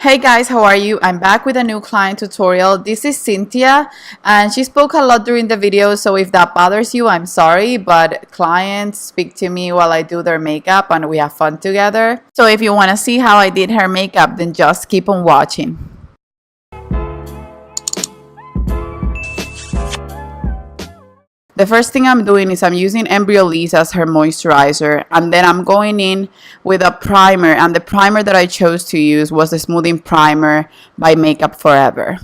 Hey guys, how are you? I'm back with a new client tutorial. This is Cynthia and she spoke a lot during the video, so if that bothers you, I'm sorry, but clients speak to me while I do their makeup and we have fun together. So if you want to see how I did her makeup, then just keep on watching. The first thing I'm doing is I'm using Embryolisse as her moisturizer, and then I'm going in with a primer, and the primer that I chose to use was the Smoothing Primer by Makeup Forever.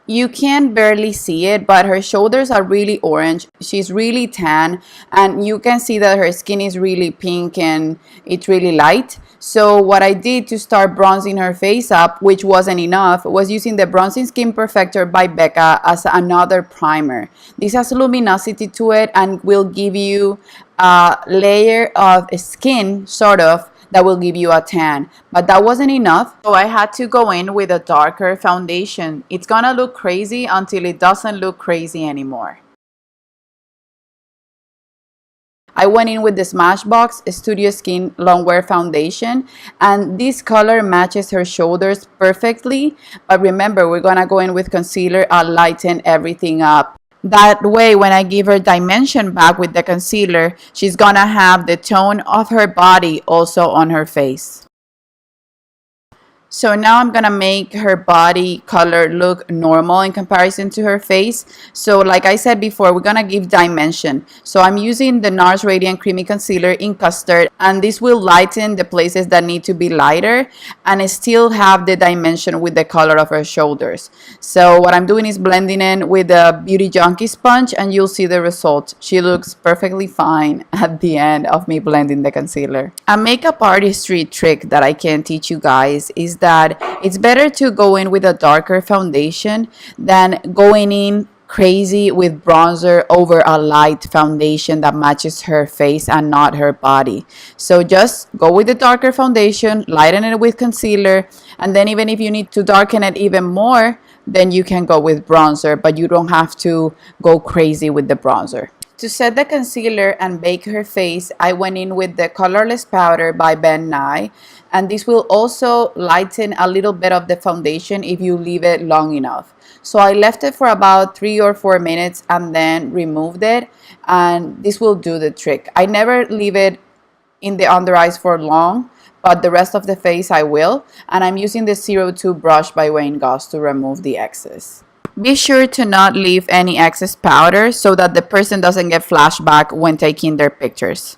You can barely see it, but her shoulders are really orange. She's really tan, and you can see that her skin is really pink and it's really light. So what I did to start bronzing her face up, which wasn't enough, was using the Bronzing Skin Perfector by Becca as another primer. This has luminosity to it and will give you a layer of skin, sort of, that will give you a tan, but that wasn't enough, so I had to go in with a darker foundation. It's gonna look crazy until it doesn't look crazy anymore. I went in with the Smashbox Studio Skin Longwear Foundation, and this color matches her shoulders perfectly, but remember, we're gonna go in with concealer and lighten everything up. That way, when I give her dimension back with the concealer, she's gonna have the tone of her body also on her face. So now I'm gonna make her body color look normal in comparison to her face. So like I said before, we're gonna give dimension. So I'm using the NARS Radiant Creamy Concealer in Custard, and this will lighten the places that need to be lighter and still have the dimension with the color of her shoulders. So what I'm doing is blending in with the Beauty Junkie sponge, and you'll see the result. She looks perfectly fine at the end of me blending the concealer. A makeup artistry trick that I can teach you guys is that it's better to go in with a darker foundation than going in crazy with bronzer over a light foundation that matches her face and not her body. So just go with the darker foundation, lighten it with concealer, and then even if you need to darken it even more, then you can go with bronzer, but you don't have to go crazy with the bronzer. To set the concealer and bake her face, I went in with the Colorless Powder by Ben Nye, and this will also lighten a little bit of the foundation if you leave it long enough. So I left it for about 3 or 4 minutes and then removed it, and this will do the trick. I never leave it in the under eyes for long, but the rest of the face I will, and I'm using the 02 brush by Wayne Goss to remove the excess. Be sure to not leave any excess powder so that the person doesn't get flashback when taking their pictures.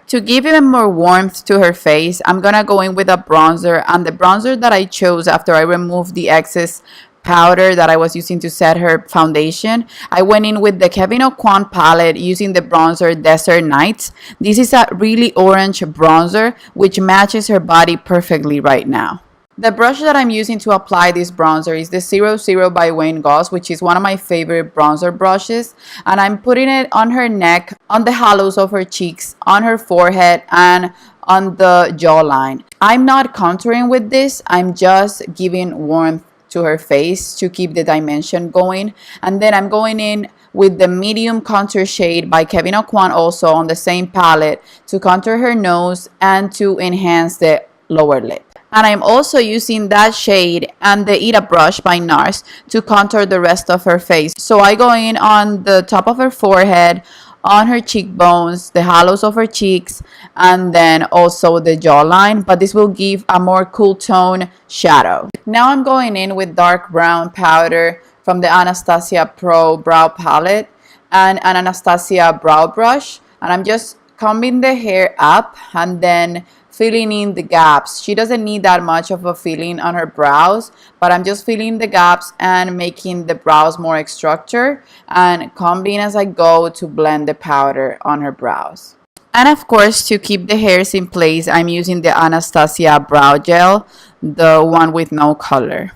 To give even more warmth to her face, I'm gonna go in with a bronzer, and the bronzer that I chose after I removed the excess powder that I was using to set her foundation, I went in with the Kevyn Aucoin palette using the bronzer Desert Nights. This is a really orange bronzer which matches her body perfectly right now. The brush that I'm using to apply this bronzer is the 00 by Wayne Goss, which is one of my favorite bronzer brushes, and I'm putting it on her neck, on the hollows of her cheeks, on her forehead, and on the jawline. I'm not contouring with this, I'm just giving warmth to her face to keep the dimension going, and then I'm going in with the medium contour shade by Kevyn Aucoin also on the same palette to contour her nose and to enhance the lower lip. And I'm also using that shade and the Ita brush by NARS to contour the rest of her face. So I go in on the top of her forehead, on her cheekbones, the hollows of her cheeks, and then also the jawline, but this will give a more cool tone shadow. Now I'm going in with dark brown powder from the Anastasia Pro Brow Palette and an Anastasia Brow Brush, and I'm just combing the hair up and then filling in the gaps. She doesn't need that much of a filling on her brows, but I'm just filling the gaps and making the brows more structured and combing as I go to blend the powder on her brows. And of course, to keep the hairs in place, I'm using the Anastasia Brow Gel, the one with no color.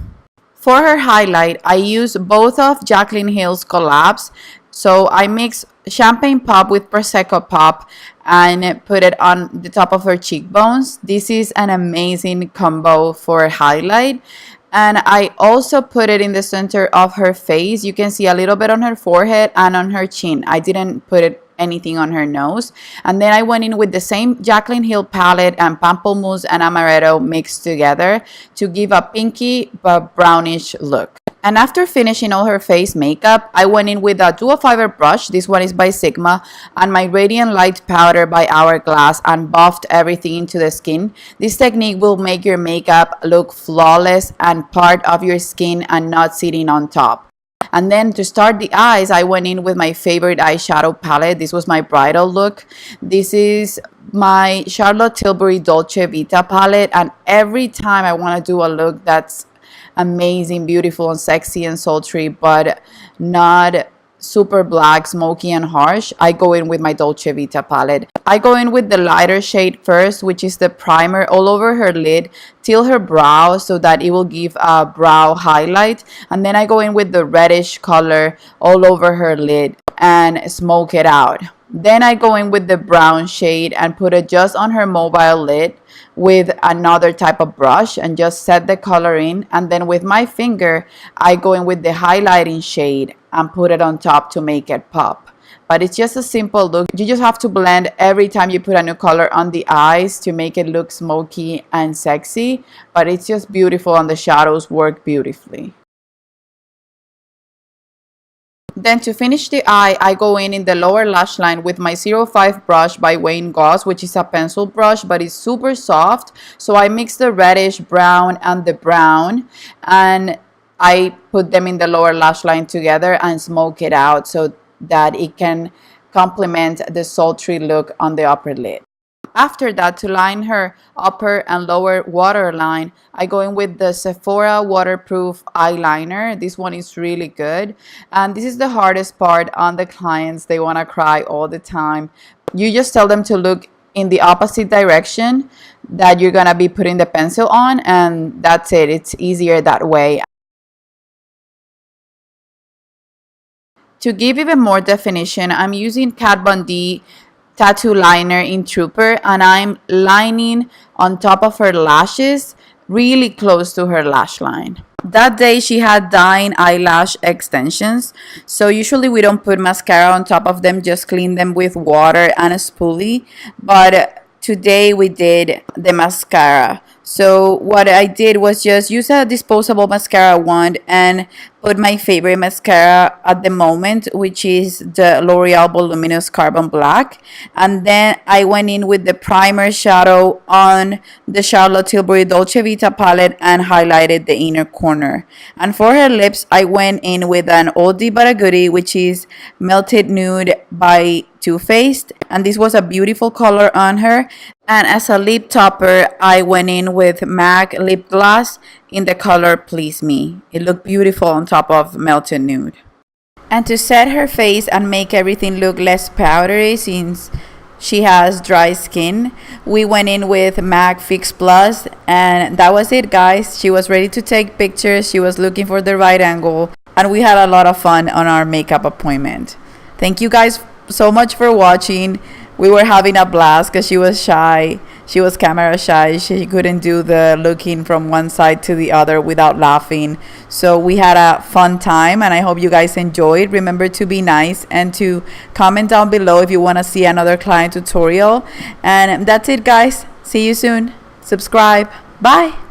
For her highlight, I use both of Jaclyn Hill's collabs. So I mix Champagne Pop with Prosecco Pop and put it on the top of her cheekbones. This is an amazing combo for highlight. And I also put it in the center of her face. You can see a little bit on her forehead and on her chin. I didn't put it anything on her nose. And then I went in with the same Jaclyn Hill palette and Pamplemousse and Amaretto mixed together to give a pinky but brownish look. And after finishing all her face makeup, I went in with a dual fiber brush. This one is by Sigma, and my Radiant Light powder by Hourglass, and buffed everything into the skin. This technique will make your makeup look flawless and part of your skin and not sitting on top. And then to start the eyes, I went in with my favorite eyeshadow palette. This was my bridal look. This is my Charlotte Tilbury Dolce Vita palette, and every time I want to do a look that's amazing, beautiful, and sexy and sultry, but not super black, smoky, and harsh, I go in with my Dolce Vita palette. I go in with the lighter shade first, which is the primer all over her lid till her brow, so that it will give a brow highlight. And then I go in with the reddish color all over her lid and smoke it out. Then I go in with the brown shade and put it just on her mobile lid with another type of brush and just set the color in. And then with my finger, I go in with the highlighting shade and put it on top to make it pop. But it's just a simple look. You just have to blend every time you put a new color on the eyes to make it look smoky and sexy. But it's just beautiful, and the shadows work beautifully. Then to finish the eye, I go in the lower lash line with my 05 brush by Wayne Goss, which is a pencil brush, but it's super soft. So I mix the reddish brown and the brown, and I put them in the lower lash line together and smoke it out so that it can complement the sultry look on the upper lid. After that, to line her upper and lower waterline, I go in with the Sephora waterproof eyeliner. This one is really good. And this is the hardest part on the clients. They want to cry all the time. You just tell them to look in the opposite direction that you're going to be putting the pencil on, and that's it. It's easier that way. To give even more definition, I'm using Kat Von D tattoo liner in Trooper, and I'm lining on top of her lashes really close to her lash line. That day she had dying eyelash extensions, so usually we don't put mascara on top of them, just clean them with water and a spoolie, but today we did the mascara. So what I did was just use a disposable mascara wand and put my favorite mascara at the moment, which is the L'Oreal Voluminous Carbon Black. And then I went in with the primer shadow on the Charlotte Tilbury Dolce Vita palette and highlighted the inner corner. And for her lips, I went in with an oldie but a goodie, which is Melted Nude by Too Faced. And this was a beautiful color on her. And as a lip topper, I went in with MAC lip gloss in the color Please Me. It looked beautiful on top of Melted Nude. And to set her face and make everything look less powdery, since she has dry skin, we went in with MAC Fix Plus, and that was it, guys. She was ready to take pictures. She was looking for the right angle, and we had a lot of fun on our makeup appointment. Thank you guys so much for watching. We were having a blast because she was shy. She was camera shy. She couldn't do the looking from one side to the other without laughing. So we had a fun time, and I hope you guys enjoyed. Remember to be nice and to comment down below if you want to see another client tutorial. And that's it, guys. See you soon. Subscribe. Bye.